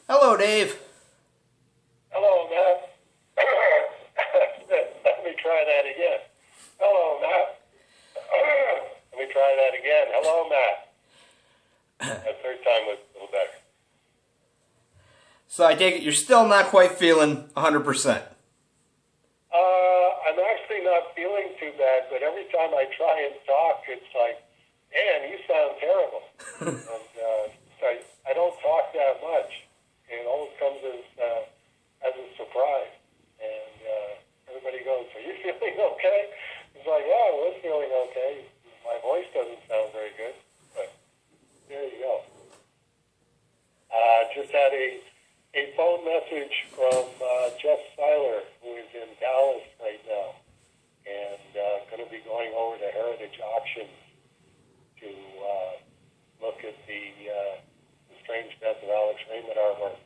Hello, Dave. Hello, Matt. Let me try that again. Hello, Matt. Let me try that again. Hello, Matt. That third time was a little better. So I take it you're still not quite feeling 100%. I'm actually not feeling too bad, but every time I try and talk, it's like, man, you sound terrible. And I don't talk that much. It always comes as a surprise. And everybody goes, are you feeling okay? It's like, yeah, I was feeling okay. My voice doesn't sound very good, but there you go. Just had a phone message from Jeff Seiler, who is in Dallas right now, and going to be going over to Heritage Auctions to look at the strange death of Alex Raymond artwork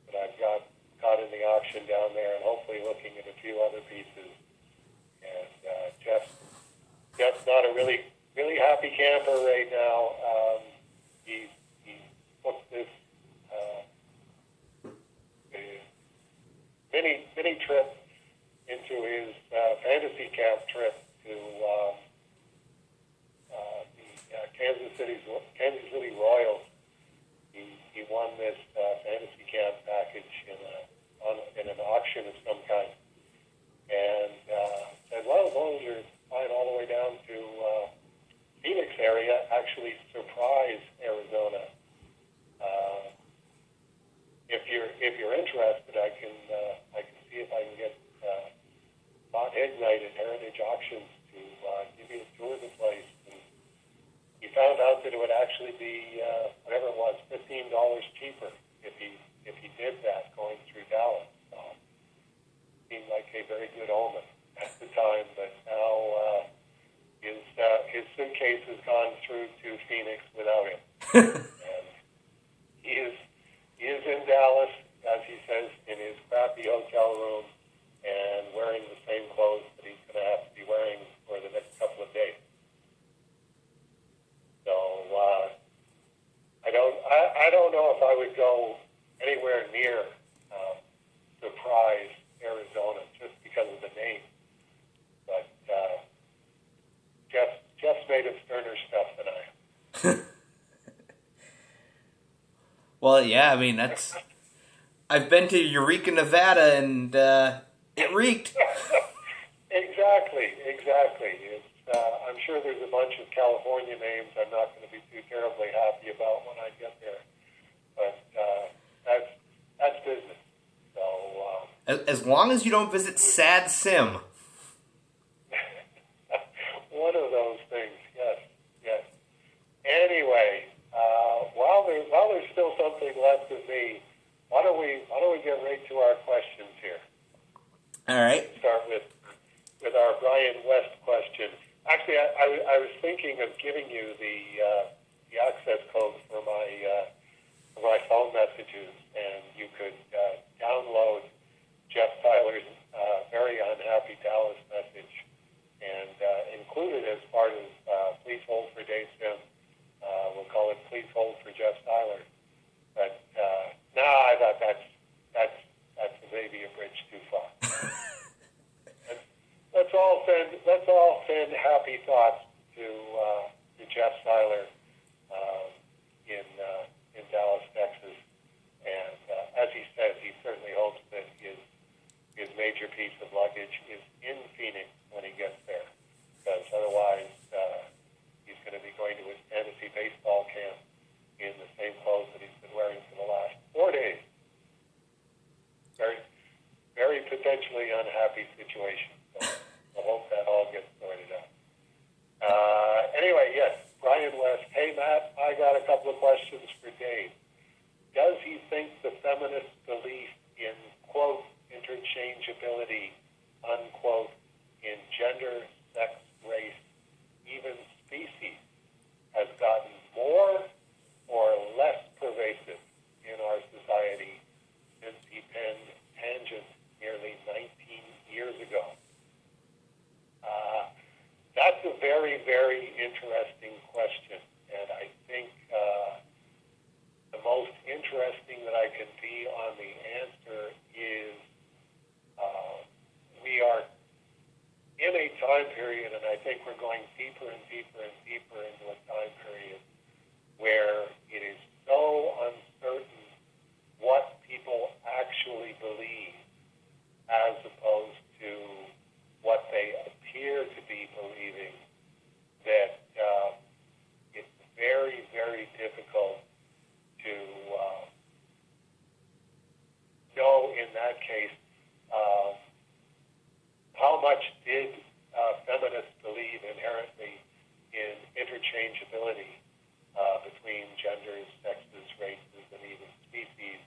that I've got caught in the auction down there, and hopefully looking at a few other pieces. And Jeff's not a really happy camper right now. He booked this mini trip into his fantasy camp trip to the Kansas City Royals. He won this fantasy camp package in an auction of some kind, and said, well, as long as you're flying all the way down to Phoenix area, actually Surprise, Arizona. If you're interested, I can see if I can get Bob Ignite at Heritage Auctions to give you a tour of the place. And he found out that it would actually be whatever it was, $15 cheaper if he did that going through Dallas. So it seemed like a very good omen at the time, but now his suitcase has gone through to Phoenix without him. And he is in Dallas, as he says, in his crappy hotel room and wearing the same clothes that he's going to have to be wearing for the next couple of days. So I don't know if I would go anywhere near Surprise, Arizona, just because of the name. But Jeff's made of sterner stuff than I am. Well, yeah, I mean, I've been to Eureka, Nevada, and it reeked. Exactly. It's, I'm sure there's a bunch of California names I'm not going to be too terribly happy about when I get there. But that's business. So As long as you don't visit Sad Sim. one of those things, yes. Anyway, while there's still something left of me, why don't we get right to our questions here? All right. Start with our Brian West question. Actually, I was thinking of giving you the access code for my phone messages, and you could download Jeff Seiler's very unhappy Dallas message and include it as part of Please Hold for Dave Sim. We'll call it Please Hold for Jeff Seiler. But I thought that's maybe a bridge too far. Let's all send happy thoughts to Jeff Seiler in Dallas, Texas, and as he says, he certainly hopes that his major piece of luggage is in Phoenix when he gets there, because otherwise he's going to be going to his fantasy baseball camp in the same clothes that he's been wearing for the last 4 days. Very, very potentially unhappy situation. So I hope that all gets sorted out. Anyway, yes, Brian West. Hey, Matt, I got a couple of questions for Dave. Does he think the feminist belief in, quote, interchangeability, unquote, in gender, sex, race, even species, has gotten more or less pervasive in our society since he penned Tangent nearly 19 years ago? That's a very, very interesting question, and I think think we're going deeper and deeper and deeper into a time period where it is so uncertain what people actually believe as opposed to what they appear to be believing, that it's very, very difficult to know in that case how much did feminists believe inherently in interchangeability between genders, sexes, races, and even species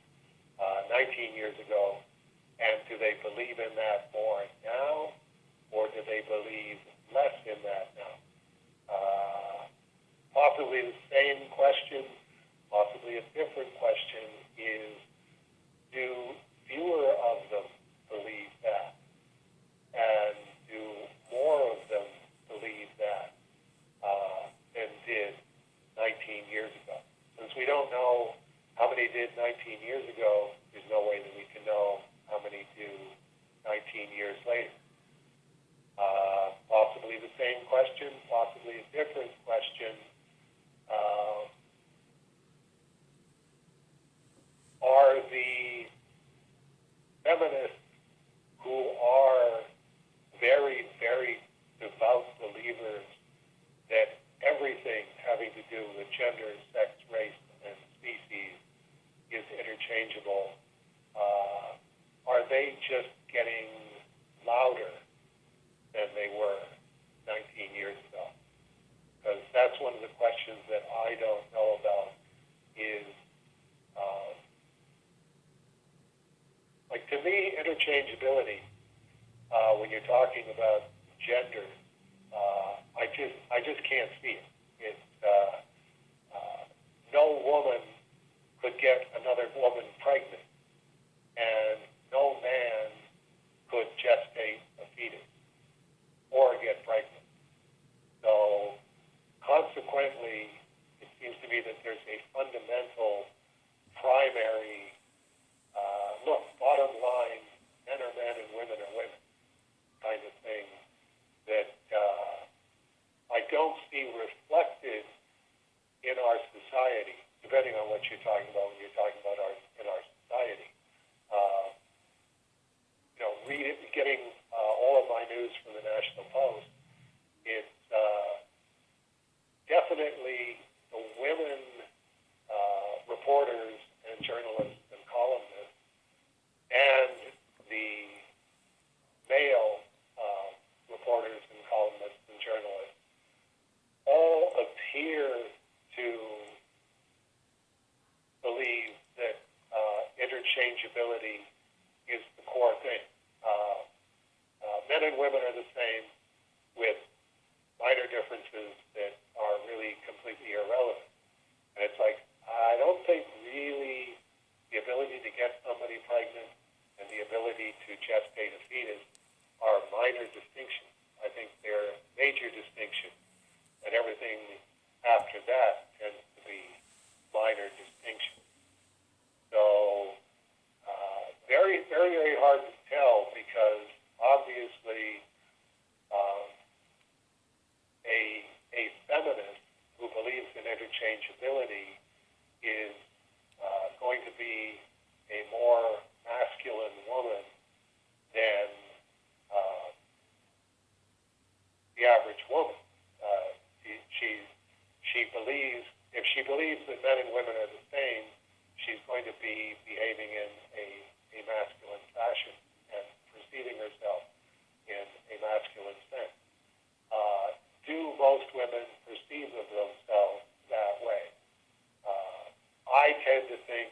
19 years ago, and do they believe in that more now, or do they believe less in that now? Possibly the same question, possibly a different question is, do fewer of them believe that? And do more of them believe that than did 19 years ago? Since we don't know how many did 19 years ago, there's no way that we can know how many do 19 years later. Possibly the same question, possibly a different question. Are the feminists who are very, very devout believers that everything having to do with gender, sex, race, and species is interchangeable, are they just getting louder than they were 19 years ago? Because that's one of the questions that I don't know about is, like, to me, interchangeability, when you're talking about gender, I just can't see it. It's no woman could get another woman pregnant, and no man could gestate a fetus or get pregnant. So consequently, it seems to me that there's a fundamental primary look, bottom line, men are men and women are women kind of thing that I don't see reflected in our society, depending on what you're talking about when you're talking about in our society. Getting all of my news from the National Post, it's definitely the women reporters and journalists and columnists and the male reporters and columnists and journalists all appear to believe that interchangeability is the core thing. Men and women are the same with minor differences that are really completely irrelevant. And it's like, I don't think really the ability to get somebody pregnant and the ability to gestate a fetus are minor distinctions. I think they're major distinctions. And everything after that tends to be minor distinctions. So, very, very, very hard to tell because obviously a feminist who believes in interchangeability is going to be a more masculine woman than the average woman. She believes, if she believes that men and women are the same, she's going to be behaving in a masculine fashion and perceiving herself in a masculine sense. Do most women perceive of themselves that way? I tend to think